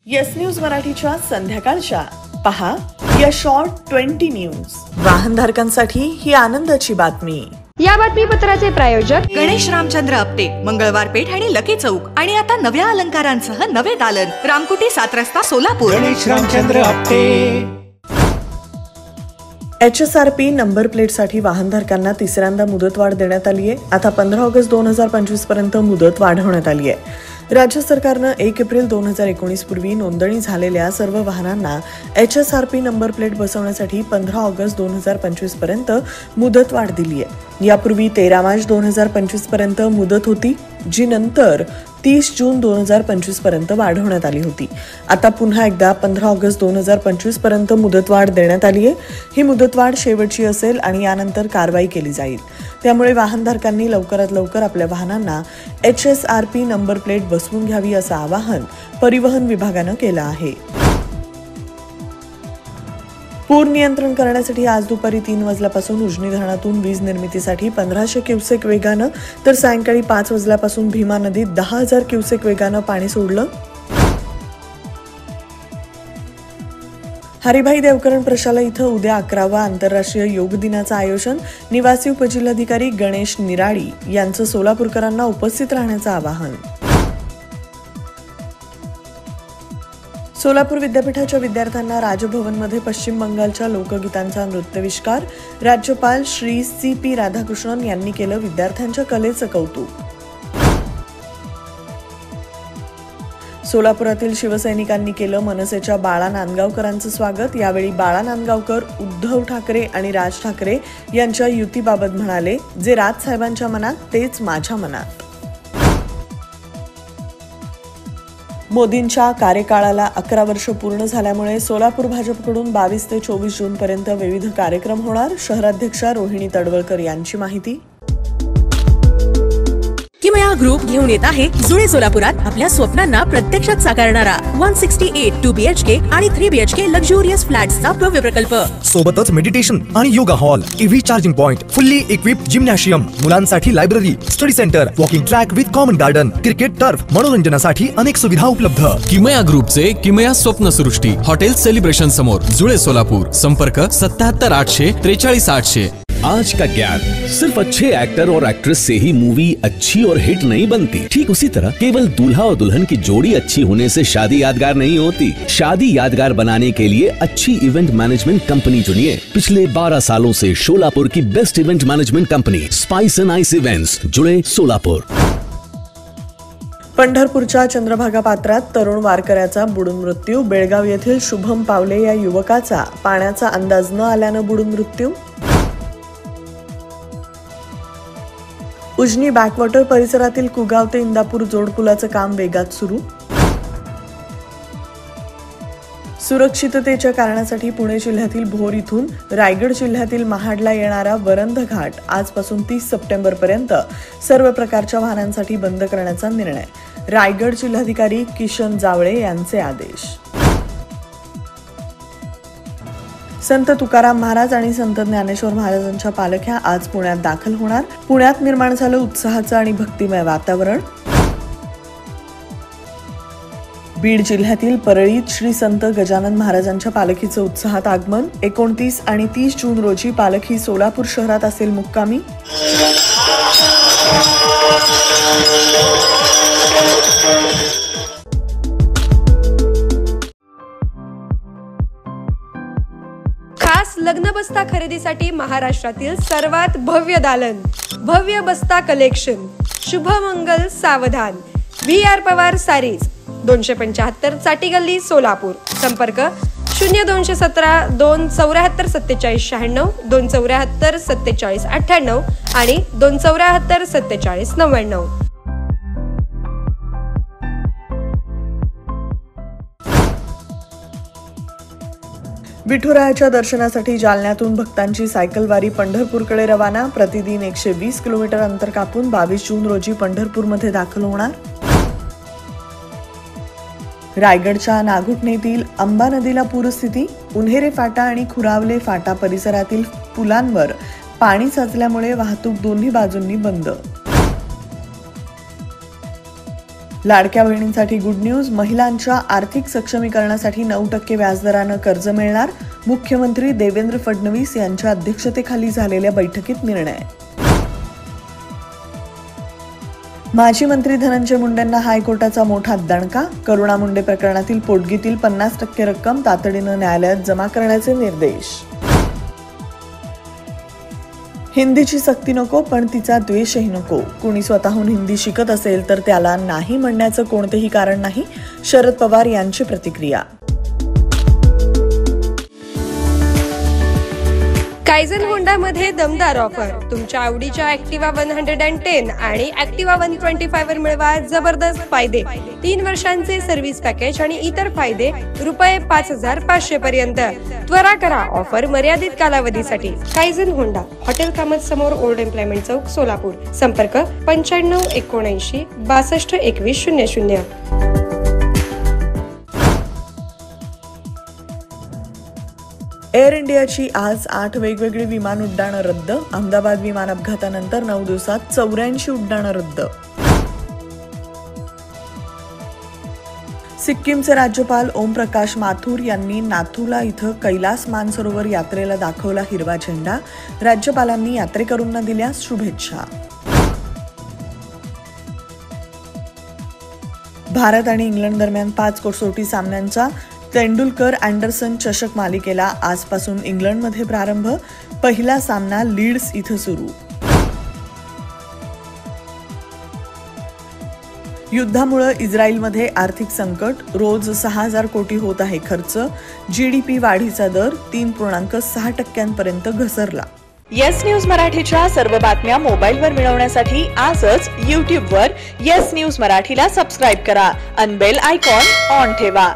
Yes news मराठीच्या संध्याकाळच्या पहा या शॉर्ट 20 न्यूज। वाहनधारकांसाठी ही आनंदाची बातमी। या बातमीपत्राचे प्रायोजक गणेश रामचंद्र आपटे, मंगळवार पेठ आणि लकी चौक आणि आता नव्या अलंकारांसह नवे दालन, रामकुटी 7 रस्ता सोलापूर। गणेश रामचंद्र आपटे। HSRP नंबर प्लेटसाठी वाहनधारकांना तिसऱ्यांदा मुदतवाढ देण्यात आली आहे। आता 15 ऑगस्ट 2025 पर्यंत मुदत वाढवण्यात आली आहे। राज्य सरकारनं 1 एप्रिल 2019 पूर्वी नोंदणी झालेल्या सर्व वाहनांना HSRP नंबर प्लेट बसवण्यासाठी 15 ऑगस्ट 2025 पर्यंत मुदतवाढ दिली आहे। यापूर्वी 13 मार्च 2025 पर्यंत मुदत होती, जी नंतर 30 जून 2025 पर्यंत वाढवण्यात आली होती। आता पुन्हा एकदा 15 ऑगस्ट 2025 पर्यंत मुदतवाढ देण्यात आली आहे। ही मुदतवाढ शेवटची असेल आणि यानंतर कारवाई केली जाईल। त्यामुळे वाहनधारकांनी लवकरात लवकर आपल्या वाहनांना HSRP नंबर प्लेट बसवून घ्यावी असं आवाहन परिवहन विभागानं केलं आहे। पूर नियंत्रण करण्यासाठी आज दुपारी 3 वाजल्यापासून उजनी धरणातून वीज निर्मितीसाठी 1500 क्युसेक वेगानं तर सायंकाळी 5 वाजल्यापासून भीमा नदीत 10,000 क्युसेक वेगानं पाणी सोडलं। हरिभाई देवकरण प्रशाला इथं उद्या 11वा आंतरराष्ट्रीय योग दिनाचं आयोजन। निवासी उपजिल्हाधिकारी गणेश निराळी यांचं सोलापूरकरांना उपस्थित राहण्याचं आवाहन। सोलापूर विद्यापीठाच्या विद्यार्थ्यांना राजभवनमध्ये पश्चिम बंगालच्या लोकगीतांचा नृत्यविष्कार। राज्यपाल श्री CP राधाकृष्णन यांनी केलं विद्यार्थ्यांच्या कलेचं कौतुक। सोलापुरातील शिवसैनिकांनी केलं मनसेच्या बाळा नांदगावकरांचं स्वागत। यावेळी बाळा नांदगावकर उद्धव ठाकरे आणि राज ठाकरे यांच्या युतीबाबत म्हणाले, जे राजसाहेबांच्या मनात तेच माझ्या मनात। मोदींच्या कार्यकाळाला 11 वर्ष पूर्ण झाल्यामुळे सोलापूर भाजपकडून 22 ते 24 जून पर्यंत विविध कार्यक्रम होणार। शहराध्यक्षा रोहिणी तडवळकर यांची माहिती। किमया ग्रुप घेऊन येत आहे जुळे सोलापुरात आपल्या स्वप्नांना प्रत्यक्षात साकारणारा 168 2 BHK आणि 3 BHK लक्झुरियस फ्लॅट्सचा भव्य प्रकल्प। सोबतच मेडिटेशन आणि yoga hall, EV charging point, fully equipped gymnasium, मुलांसाठी library, study centre, walking track with common garden, cricket turf, मनोरंजनासाठी अनेक सुविधा उपलब्ध। किमया ग्रुपचे किमया स्वप्नसृष्टी हॉटेल सेलिब्रेशन समोर जुळे सोलापूर। संपर्क 77 800 43 800। आज का ज्ञान सिर्फ अच्छे एक्टर और एक्ट्रेस से ही मूवी अच्छी और हिट नहीं बनती। ठीक उसी तरह केवल दूल्हा और दुल्हन की जोड़ी अच्छी होने से शादी यादगार नहीं होती। शादी यादगार बनाने के लिए अच्छी इवेंट मैनेजमेंट कंपनी चुनिए। पिछले 12 सालों से सोलापुर की best event management company spice end ice events, जुळे सोलापुर। पंढरपूरच्या चंद्रभागा पात्रात तरुण वारकऱ्याचा बुडून मृत्यू। बेळगाव येथील शुभम पावले या युवकाचा पाण्याचा अंदाज न आल्यानं बुडून मृत्यू। उजनी बॅकवॉटर परिसरातील कुगाव ते इंदापूर जोडपुलाचं काम वेगात सुरू। सुरक्षिततेच्या कारणासाठी पुणे जिल्ह्यातील भोर इथून रायगड जिल्ह्यातील महाडला येणारा वरंध घाट आजपासून 30 सप्टेंबर पर्यंत सर्व प्रकारच्या वाहनांसाठी बंद करण्याचा निर्णय। रायगड जिल्हाधिकारी किशन जावळे यांचे आदेश। संत तुकाराम महाराज आणि संत ज्ञानेश्वर महाराजांच्या पालख्या आज पुण्यात दाखल होणार। पुण्यात निर्माण झालं उत्साहाचं आणि भक्तिमय वातावरण। बीड जिल्ह्यातील परळीत श्री संत गजानन महाराजांच्या पालखीचं उत्साहात आगमन। 29 आणि 30 जून रोजी पालखी सोलापूर शहरात असेल मुक्कामी। खास लग्न बस्ता खरेदीसाठी महाराष्ट्रातील सर्वात भव्य दालन, भव्य बस्ता कलेक्शन, शुभमंगल सावधान, VR पवार सारीज, 275 चाटी गल्ली सोलापूर। संपर्क 0217 274 47 96, 274 47 98 आणि 274 47 99। विठुरायाच्या दर्शनासाठी जालन्यातून भक्तांची सायकल वारी पंढरपूरकडे रवाना। प्रतिदिन 120 किलोमीटर अंतर कापून 22 जून रोजी पंढरपूरमध्ये दाखल होणार। रायगडच्या नागुटणेतील अंबा नदीला पूरस्थिती। उन्हेरे फाटा आणि खुरावले फाटा परिसरातील पुलांवर पाणी साचल्यामुळे वाहतूक दोन्ही बाजूंनी बंद। लाडक्या बहिणींसाठी गुड न्यूज. महिलांच्या आर्थिक सक्षमीकरणासाठी 9% व्याजदरानं कर्ज मिळणार. मुख्यमंत्री देवेंद्र फडणवीस यांच्या अध्यक्षतेखाली झालेल्या बैठकीत निर्णय. माजी मंत्री धनंजय मुंडेंना हायकोर्टाचा मोठा दणका. करुणा मुंडे प्रकरणातील पोटगीतील 50% रक्कम तातडीनं न्यायालयात जमा करण्याचे निर्देश. हिंदीची सक्ती नको, पण तिचा द्वेषही नको. कुणी स्वतःहून हिंदी शिकत असेल तर त्याला नाही म्हणण्याचं कोणतेही कारण नाही. शरद पवार यांची प्रतिक्रिया. कायझन होंडामध्ये दमदार ऑफर. तुमच्या आवडीच्या ॲक्टिवा 110 आणि ॲक्टिवा 125 वर मिळवा जबरदस्त फायदे. 3 वर्षांचे सर्व्हिस पॅकेज आणि इतर फायदे ₹5,500 पर्यंत. त्वरा करा, ऑफर मर्यादित कालावधीसाठी. कायझन होंडा, हॉटेल कामत समोर, ओल्ड एम्प्लॉयमेंट चौक, सोलापूर. संपर्क 9579 62 21 00. एअर इंडियाची आज 8 वेगवेगळी विमान उड्डाणं रद्द. अहमदाबाद विमान अपघातानंतर 9 दिवसात 84 उड्डाणं रद्द. सिक्कीमचे राज्यपाल ओम प्रकाश माथुर यांनी नाथुला इथं कैलास मानसरोवर यात्रेला दाखवला हिरवा झेंडा. राज्यपालांनी यात्रेकरूंना दिल्या शुभेच्छा. भारत आणि इंग्लंड दरम्यान 5 कसोटी सामन्यांचा तेंडुलकर अँडरसन चषक मालिकेला आजपासून इंग्लंडमध्ये प्रारंभ. पहिला सामना लीड्स इथं सुरू. युद्धामुळे इस्रायलमध्ये आर्थिक संकट. रोज 6,000 कोटी होत आहे खर्च. GDP वाढीचा दर 3.6% पर्यंत घसरला. येस न्यूज मराठीच्या सर्व बातम्या मोबाईलवर मिळवण्यासाठी आजच YouTubeवर येस न्यूज मराठीला सबस्क्राईब करा आणि बेल आयकॉन ऑन ठेवा.